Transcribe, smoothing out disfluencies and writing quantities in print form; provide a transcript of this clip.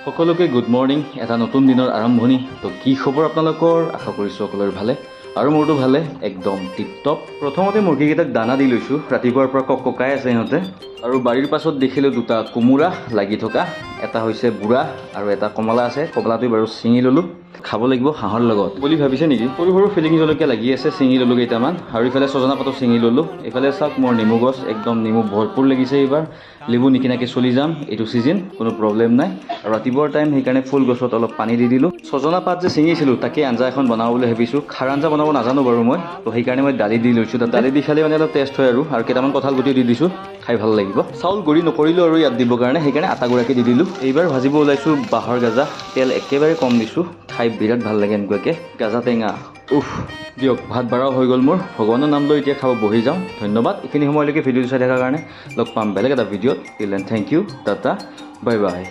সকলোকে good morning. এটা নতুন দিনৰ আৰম্ভণি। তো কি খবৰ আপোনালোকৰ? আশা কৰিছোঁ সকলোৰে ভালে আৰু মোৰতো ভালে, একদম টিপটপ। প্ৰথমতে মুৰ্গীকেইটাক দানা দি লৈছোঁ। ৰাতিপুৱাৰ পৰা ককাই আছে সিহঁতে। আৰু বাৰীৰ পাছত দেখিলোঁ দুটা কোমোৰা লাগি থকা, এটা হৈছে বুঢ়া আৰু এটা কমলা আছে। কমলাটো বাৰু ছিঙি ল'লোঁ, খাব লাগিব হাঁহৰ লগত বুলি ভাবিছে নেকি? সৰু সৰু ফিলিঙি জলকীয়া লাগি আছে, ছিঙি ল'লোঁ কেইটামান। আৰু ইফালে ছজনা পাতো ছিঙি ল'লোঁ। এইফালে চাওক মোৰ নেমু গছ, একদম নেমু ভৰপূৰ লাগিছে এইবাৰ। লেবু নিকিনাকৈ চলি যাম, এইটো ছিজন, কোনো প্ৰব্লেম নাই। আৰু ৰাতিপুৱাৰ টাইম সেইকাৰণে ফুল গছত অলপ পানী দি দিলোঁ। ছজনা পাত যে ছিঙিছিলোঁ তাকে আঞ্জা এখন বনাওঁ বুলি ভাবিছোঁ। খাৰ আঞ্জা বনাব নাজানো বাৰু মই, তো সেইকাৰণে মই দালি দি লৈছোঁ। তাত দালি দি খালে মানে অলপ টেষ্ট হয় আৰু কেইটামান কঁঠাল গুটি দি দিছোঁ, খাই ভাল লাগিব। চাউল গুড়ি নকৰিলোঁ আৰু ইয়াত দিবৰ কাৰণে, সেইকাৰণে আটা গুড়াকে দি দিলোঁ। এইবাৰ ভাজিব ওলাইছোঁ বাঁহৰ গাজা। তেল একেবাৰে কম দিছোঁ, খাই বিৰাট ভাল লাগে এনেকুৱাকৈ গাজা টেঙা। দিয়ক, ভাত বাঢ়াও হৈ গ'ল মোৰ। ভগৱানৰ নাম লৈ এতিয়া খাব বহি যাওঁ। ধন্যবাদ এইখিনি সময়লৈকে ভিডিঅ'টো চাই থকাৰ কাৰণে। লগ পাম বেলেগ এটা ভিডিঅ'ত। Till then thank you, tata, bye by.